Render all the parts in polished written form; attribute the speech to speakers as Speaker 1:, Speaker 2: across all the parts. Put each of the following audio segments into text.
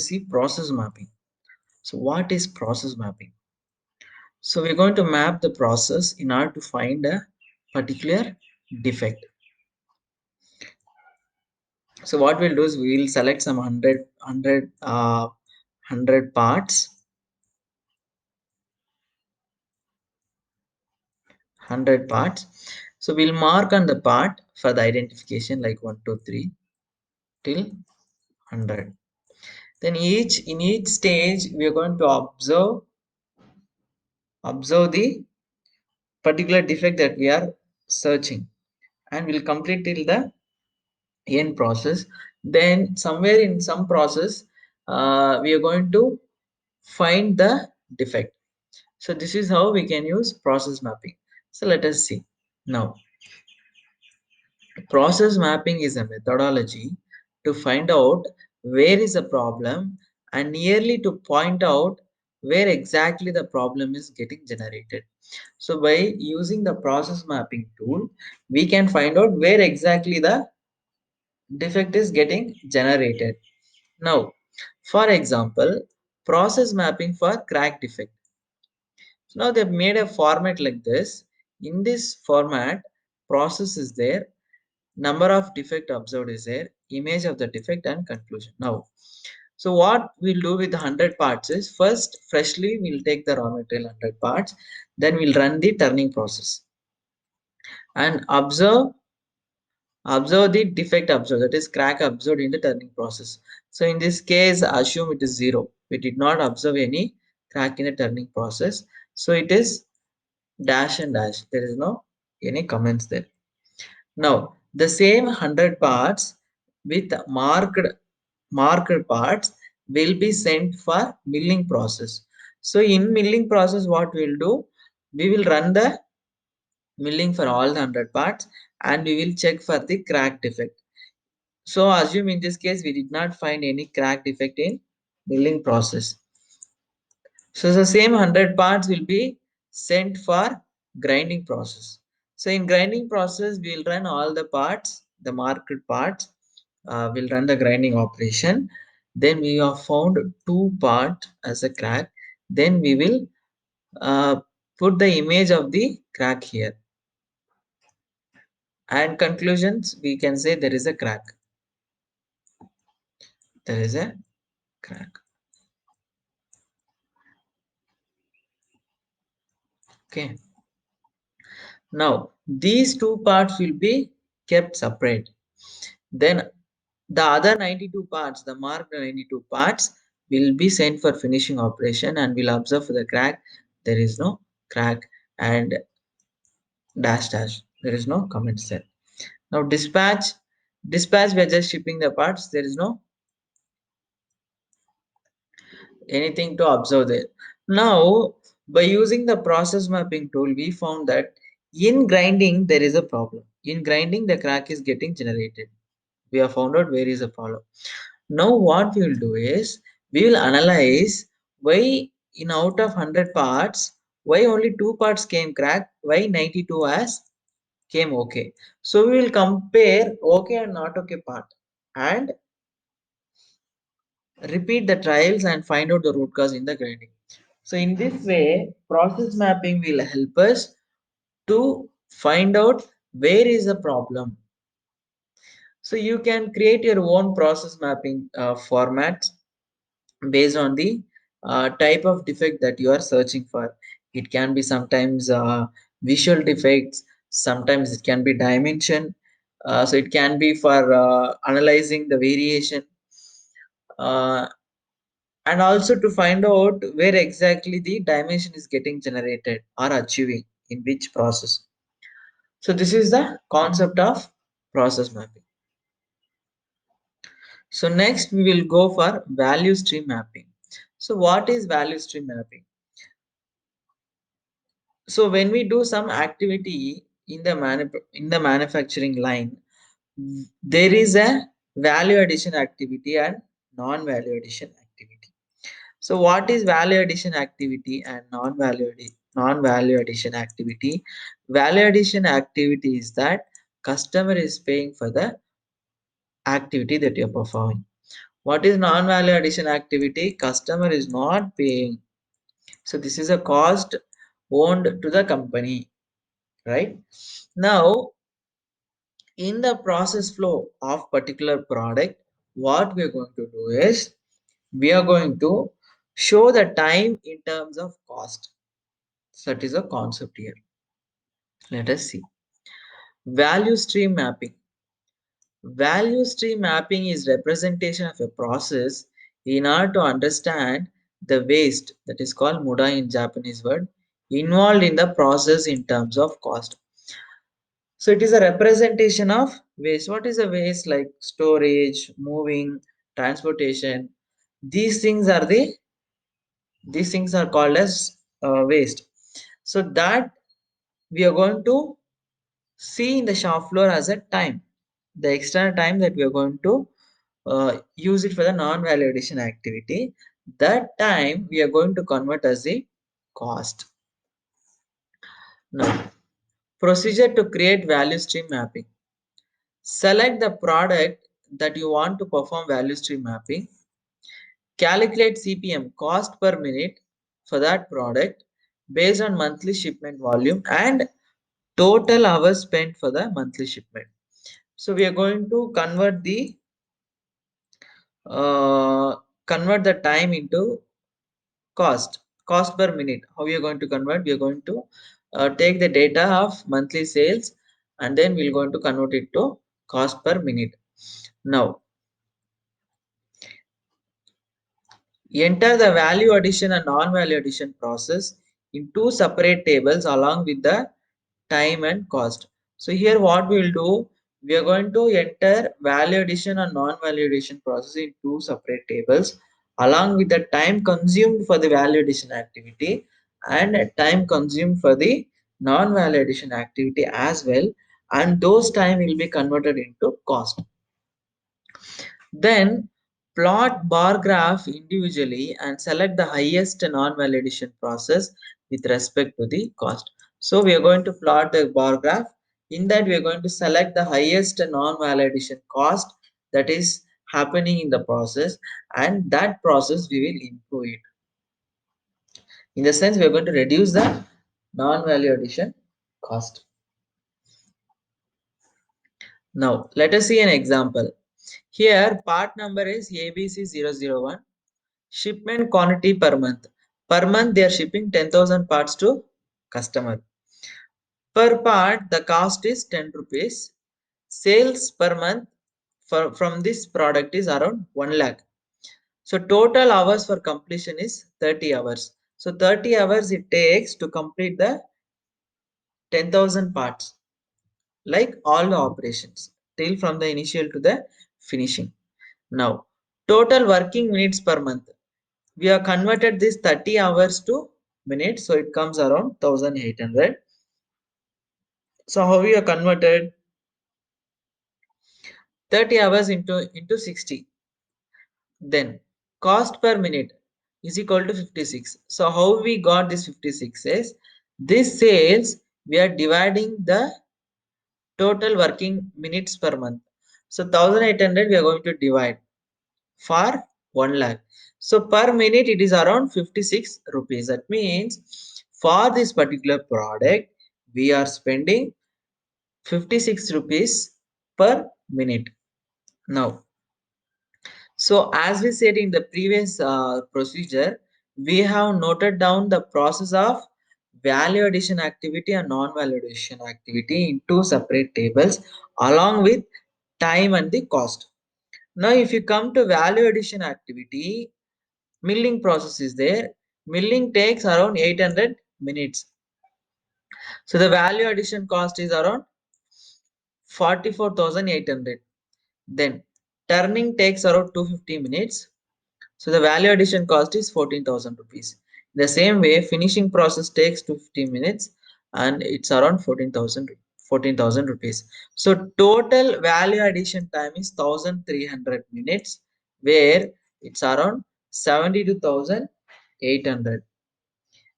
Speaker 1: see process mapping. So what is process mapping? So we're going to map the process in order to find a particular defect. So what we'll do is we'll select some 100 parts, 100 parts. So we'll mark on the part for the identification like 1, 2, 3 till 100. Then in each stage we are going to observe the particular defect that we are searching, and we'll complete till the end process. Then somewhere in some process we are going to find the defect. So this is how we can use process mapping. So let us see. Now, process mapping is a methodology to find out where is the problem and nearly to point out where exactly the problem is getting generated. So by using the process mapping tool, we can find out where exactly the defect is getting generated. Now, for example, process mapping for crack defect. So now they've made a format like this. In this format, process is there, number of defect observed is there, image of the defect and conclusion. Now, so what we'll do with the 100 parts is first freshly we'll take the raw material 100 parts, then we'll run the turning process and observe the defect observed, that is crack observed in the turning process. So in this case assume it is 0. We did not observe any crack in the turning process. So it is dash and dash. There is no any comments there. Now the same 100 parts with marked parts will be sent for milling process. So in milling process what we will do, we will run the milling for all the 100 parts and we will check for the crack defect. So assume in this case we did not find any crack defect in milling process. So the same 100 parts will be sent for grinding process. So in grinding process, we will run all the parts, the marked parts, will run the grinding operation. Then we have found 2 parts as a crack. Then we will uh, put the image of the crack here. And conclusions, we can say there is a crack. There is a crack. Okay. Now these 2 parts will be kept separate. Then the other 92 parts, the marked 92 parts, will be sent for finishing operation and will observe the crack. There is no crack and dash dash. There is no comments there. Now dispatch we are just shipping the parts. There is no anything to observe there. Now by using the process mapping tool, we found that in grinding there is a problem. In grinding the crack is getting generated. We have found out where is the problem. Now what we will do is we will analyze why in out of 100 parts, why only 2 parts came cracked, why 92 as came okay. So we will compare okay and not okay part and repeat the trials and find out the root cause in the grinding. So in this way, process mapping will help us to find out where is the problem. So you can create your own process mapping format based on the type of defect that you are searching for. It can be sometimes visual defects, sometimes it can be dimension. So it can be for analyzing the variation uh, and also to find out where exactly the dimension is getting generated or achieving in which process. So this is the concept of process mapping. So next we will go for value stream mapping. So what is value stream mapping? So when we do some activity in the manufacturing line, there is a value addition activity and non-value addition activity. So what is value addition activity and non-value addition activity? Value addition activity is that customer is paying for the activity that you're performing. What is non-value addition activity? Customer is not paying. So this is a cost owned to the company, right? Now, in the process flow of particular product, what we are going to do is we are going to show the time in terms of cost. So that is a concept here. Let us see. Value stream mapping. Value stream mapping is representation of a process in order to understand the waste, that is called muda in Japanese word, involved in the process in terms of cost. So it is a representation of waste. What is a waste? Like storage, moving, transportation. These things are the these things are called as waste. So that we are going to see in the shop floor as a time, the extra time that we are going to use it for the non-value addition activity. That time we are going to convert as the cost. Now, procedure to create value stream mapping. Select the product that you want to perform value stream mapping. Calculate CPM, cost per minute, for that product based on monthly shipment volume and total hours spent for the monthly shipment. So we are going to uh, convert the time into cost per minute. How we are going to convert? We are going to take the data of monthly sales and then we're going to convert it to cost per minute. Now, enter the value addition and non-value addition process in two separate tables along with the time and cost. So here what we will do, we are going to enter value addition and non-value addition process in two separate tables along with the time consumed for the value addition activity and time consumed for the non-value addition activity as well, and those time will be converted into cost. Then plot bar graph individually and select the highest non-validation process with respect to the cost. So we are going to plot the bar graph. In that we are going to select the highest non-validation cost that is happening in the process, and that process we will improve it. In the sense we are going to reduce the non-value addition cost. Now let us see an example. Here part number is ABC001. Shipment quantity per month. Per month they are shipping 10,000 parts to customer. Per part the cost is 10 rupees. Sales per month from this product is around 1 lakh. So total hours for completion is 30 hours. So 30 hours it takes to complete the 10,000 parts, like all the operations till from the initial to the finishing. Now total working minutes per month. We have converted this 30 hours to minutes, so it comes around 1800. So how we have converted 30 hours into 60? Then cost per minute is equal to 56. So how we got this 56 is this sales we are dividing the total working minutes per month. So 1800 we are going to divide for 1 lakh. So per minute it is around 56 rupees. That means for this particular product we are spending 56 rupees per minute. Now, so as we said in the previous procedure, we have noted down the process of value addition activity and non-value addition activity in two separate tables along with time and the cost. Now, if you come to value addition activity, milling process is there. Milling takes around 800 minutes. So the value addition cost is around 44,800. Then turning takes around 250 minutes. So the value addition cost is 14,000 rupees. The same way finishing process takes 250 minutes and it's around 14,000 rupees. So total value addition time is 1300 minutes, where it's around 72,800.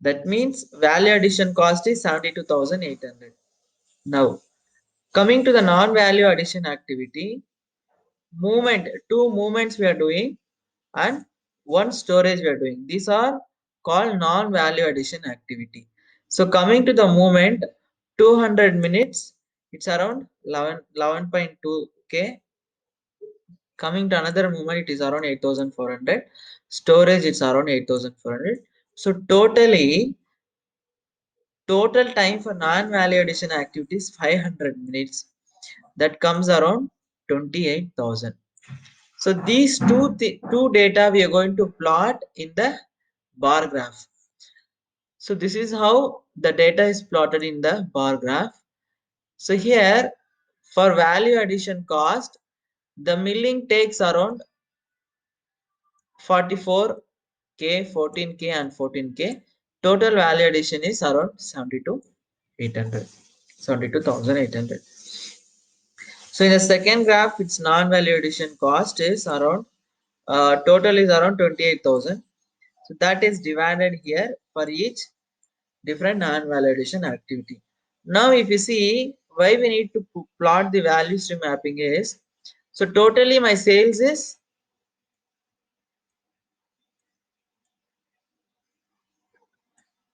Speaker 1: That means value addition cost is 72,800. Now coming to the non-value addition activity, movement, two movements we are doing, and one storage we are doing. These are called non-value addition activity. So coming to the movement, 200 minutes, it's around 11.2k. Coming to another movement, it is around 8400. Storage, it's around 8400. So total time for non-value addition activities 500 minutes. That comes around 28,000. So these two data we are going to plot in the bar graph. So this is how the data is plotted in the bar graph. So here for value addition cost, the milling takes around 44k, 14k and 14k. Total value addition is around 72,800. 72,800. So in the second graph, its non-value addition cost is around total is around 28,000. So that is divided here for each different non-value addition activity. Now if you see why we need to plot the value stream mapping is, so totally my sales is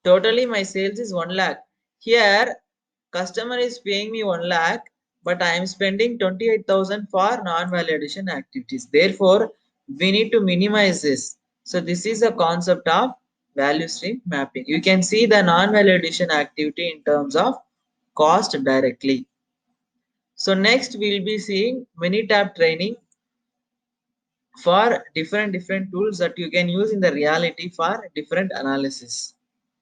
Speaker 1: 1 lakh. Here customer is paying me 1 lakh, but I am spending 28,000 for non-value addition activities. Therefore, we need to minimize this. So this is a concept of value stream mapping. You can see the non-value addition activity in terms of cost directly. So next we'll be seeing Minitab training for different tools that you can use in the reality for different analysis.